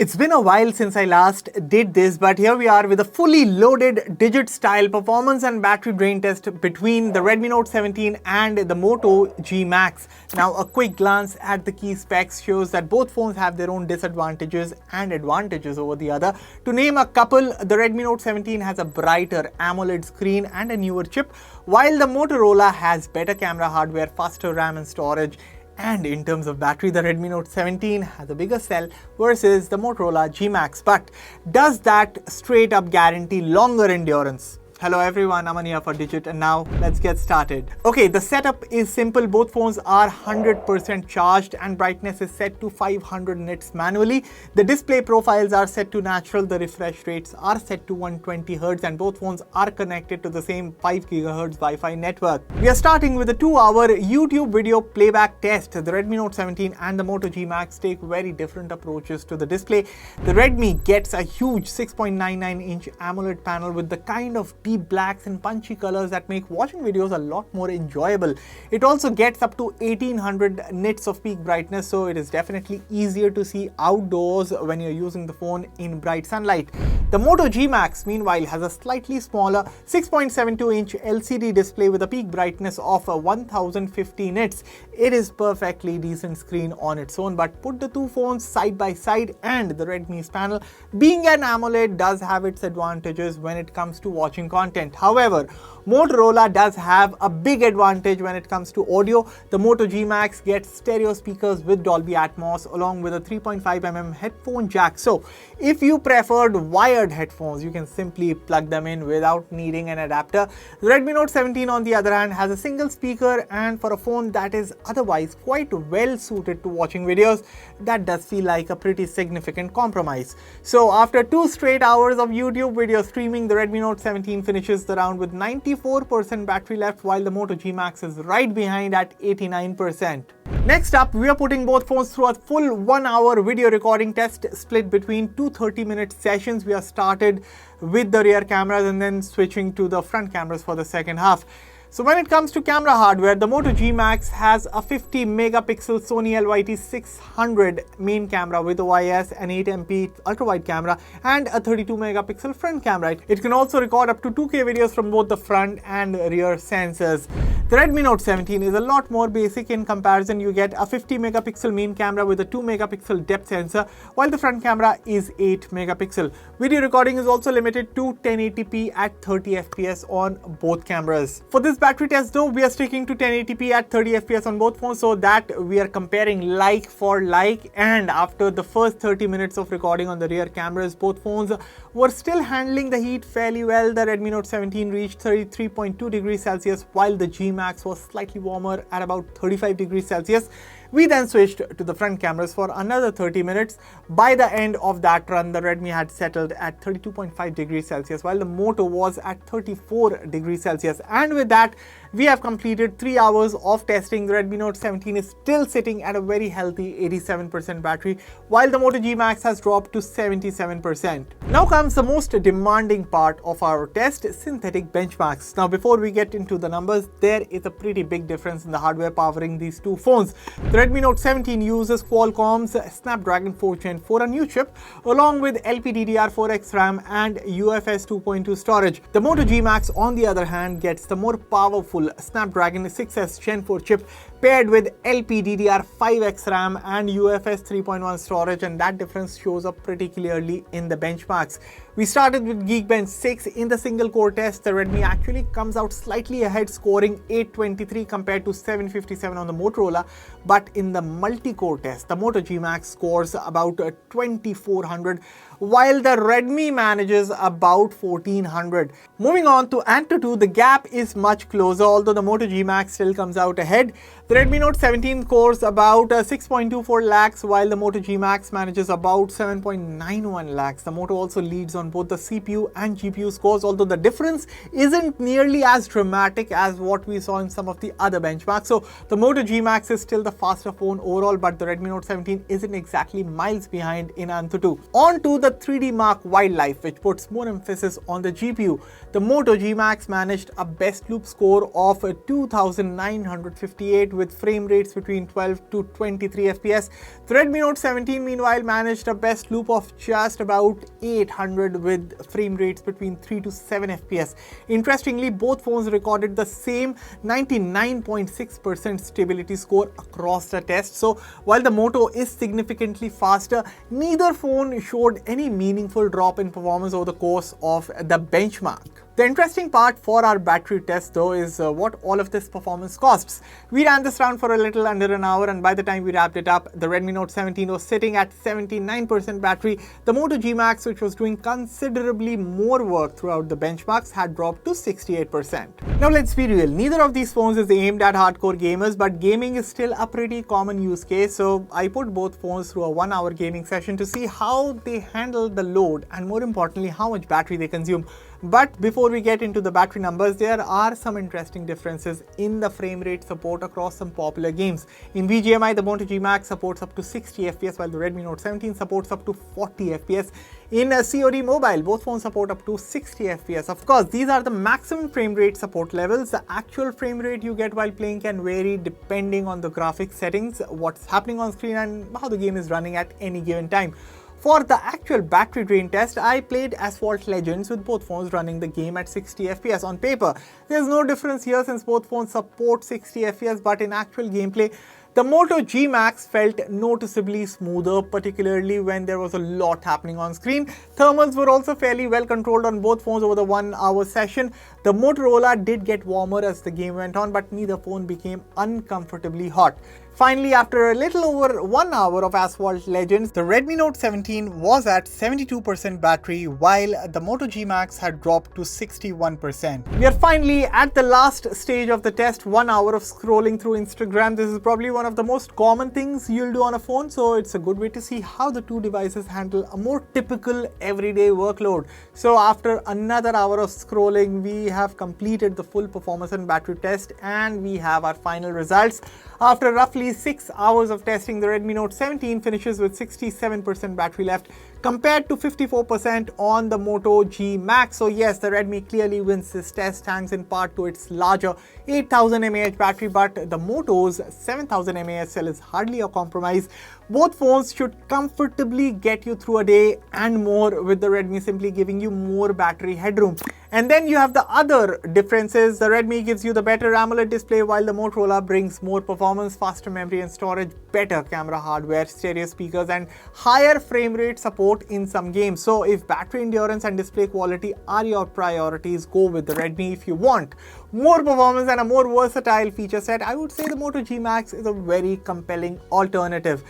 It's been a while since I last did this, but here we are with a fully loaded digit-style performance and battery drain test between the Redmi Note 17 and the Moto G Max. Now, a quick glance at the key specs shows that both phones have their own disadvantages and advantages over the other. To name a couple, the Redmi Note 17 has a brighter AMOLED screen and a newer chip, while the Motorola has better camera hardware, faster RAM and storage. And in terms of battery, the Redmi Note 17 has a bigger cell versus the Motorola G Max. But does that straight up guarantee longer endurance? Hello everyone, Aman here for Digit, and now let's get started. Okay, the setup is simple. Both phones are 100% charged and brightness is set to 500 nits manually. The display profiles are set to natural, the refresh rates are set to 120 Hz, and both phones are connected to the same 5 GHz Wi-Fi network. We are starting with a 2-hour YouTube video playback test. The Redmi Note 17 and the Moto G Max take very different approaches to the display. The Redmi gets a huge 6.99-inch AMOLED panel with the kind of deep blacks and punchy colors that make watching videos a lot more enjoyable. It also gets up to 1800 nits of peak brightness, so it is definitely easier to see outdoors when you're using the phone in bright sunlight. The Moto G Max, meanwhile, has a slightly smaller 6.72-inch LCD display with a peak brightness of 1050 nits. It is perfectly decent screen on its own, but put the two phones side by side and the Redmi's panel, being an AMOLED, does have its advantages when it comes to watching content. However, Motorola does have a big advantage when it comes to audio. The Moto G Max gets stereo speakers with Dolby Atmos along with a 3.5mm headphone jack. So if you preferred wired headphones, you can simply plug them in without needing an adapter. The Redmi Note 17 on the other hand has a single speaker, and for a phone that is otherwise quite well suited to watching videos, that does feel like a pretty significant compromise. So after 2 straight hours of YouTube video streaming, the Redmi Note 17 finishes the round with 94% battery left, while the Moto G Max is right behind at 89%. Next up, we are putting both phones through a full 1-hour video recording test split between 2 30-minute sessions. We are started with the rear cameras and then switching to the front cameras for the second half. So when it comes to camera hardware, the Moto G Max has a 50 megapixel Sony LYT600 main camera with OIS, an 8MP ultra-wide camera, and a 32 megapixel front camera. It can also record up to 2K videos from both the front and rear sensors. The Redmi Note 17 is a lot more basic in comparison. You get a 50 megapixel main camera with a 2 megapixel depth sensor, while the front camera is 8 megapixel. Video recording is also limited to 1080p at 30 FPS on both cameras. For this battery test though, we are sticking to 1080p at 30 FPS on both phones so that we are comparing like for like, and after the first 30 minutes of recording on the rear cameras, both phones were still handling the heat fairly well. The Redmi Note 17 reached 33.2 degrees Celsius, while the G Max was slightly warmer at about 35 degrees Celsius. We then switched to the front cameras for another 30 minutes. By the end of that run, the Redmi had settled at 32.5 degrees Celsius, while the Moto was at 34 degrees Celsius. And with that, we have completed 3 hours of testing. The Redmi Note 17 is still sitting at a very healthy 87% battery, while the Moto G Max has dropped to 77%. Now comes the most demanding part of our test, synthetic benchmarks. Now before we get into the numbers, there is a pretty big difference in the hardware powering these two phones. The Redmi Note 17 uses Qualcomm's Snapdragon 4 Gen 4, a new chip, along with LPDDR4X RAM and UFS 2.2 storage. The Moto G Max, on the other hand, gets the more powerful Snapdragon 6S Gen 4 chip paired with LPDDR5X RAM and UFS 3.1 storage, and that difference shows up pretty clearly in the benchmarks. We started with Geekbench 6. In the single core test, the Redmi actually comes out slightly ahead, scoring 823 compared to 757 on the Motorola, but in the multi-core test, the Moto G Max scores about 2400, while the Redmi manages about 1400. Moving on to Antutu, the gap is much closer, although the Moto G Max still comes out ahead. The Redmi Note 17 scores about 6.24 lakhs, while the Moto G Max manages about 7.91 lakhs. The Moto also leads on both the CPU and GPU scores, although the difference isn't nearly as dramatic as what we saw in some of the other benchmarks. So the Moto G Max is still the faster phone overall, but the Redmi Note 17 isn't exactly miles behind in Antutu. On to the 3D Mark Wildlife, which puts more emphasis on the GPU. The Moto G Max managed a best loop score of 2958 with frame rates between 12 to 23 FPS. The Redmi Note 17 meanwhile managed a best loop of just about 800 with frame rates between 3 to 7 FPS. Interestingly, both phones recorded the same 99.6% stability score across the test. So while the Moto is significantly faster, neither phone showed any meaningful drop in performance over the course of the benchmark. The interesting part for our battery test though is what all of this performance costs. We ran this round for a little under an hour, and by the time we wrapped it up, the Redmi Note 17 was sitting at 79% battery. The Moto G Max, which was doing considerably more work throughout the benchmarks, had dropped to 68%. Now let's be real, neither of these phones is aimed at hardcore gamers, but gaming is still a pretty common use case, so I put both phones through a 1-hour gaming session to see how they handle the load and more importantly how much battery they consume. But before we get into the battery numbers, there are some interesting differences in the frame rate support across some popular games. In BGMI, the Moto G Max supports up to 60 FPS while the Redmi Note 17 supports up to 40 FPS. In COD Mobile, both phones support up to 60 FPS. Of course, these are the maximum frame rate support levels. The actual frame rate you get while playing can vary depending on the graphics settings, what's happening on screen and how the game is running at any given time. For the actual battery drain test, I played Asphalt Legends with both phones running the game at 60 FPS. On paper, there's no difference here since both phones support 60 FPS, but in actual gameplay, the Moto G Max felt noticeably smoother, particularly when there was a lot happening on screen. Thermals were also fairly well controlled on both phones over the 1-hour session. The Motorola did get warmer as the game went on, but neither phone became uncomfortably hot. Finally, after a little over 1 hour of Asphalt Legends, the Redmi Note 17 was at 72% battery while the Moto G Max had dropped to 61%. We are finally at the last stage of the test, 1 hour of scrolling through Instagram. This is probably one of the most common things you'll do on a phone, so it's a good way to see how the two devices handle a more typical everyday workload. So after another hour of scrolling, we have completed the full performance and battery test and we have our final results. After roughly 6 hours of testing, the Redmi Note 17 finishes with 67% battery left compared to 54% on the Moto G Max. So yes, the Redmi clearly wins this test thanks in part to its larger 8000 mAh battery, but the Moto's 7000 mAh cell is hardly a compromise. Both phones should comfortably get you through a day and more, with the Redmi simply giving you more battery headroom. And then you have the other differences. The Redmi gives you the better AMOLED display while the Motorola brings more performance, faster memory and storage, better camera hardware, stereo speakers and higher frame rate support in some games. So if battery endurance and display quality are your priorities, go with the Redmi. If you want more performance and a more versatile feature set, I would say the Moto G Max is a very compelling alternative.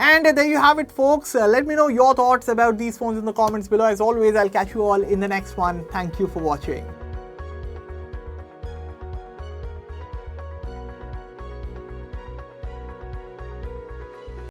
And there you have it, folks. Let me know your thoughts about these phones in the comments below. As always, I'll catch you all in the next one. Thank you for watching.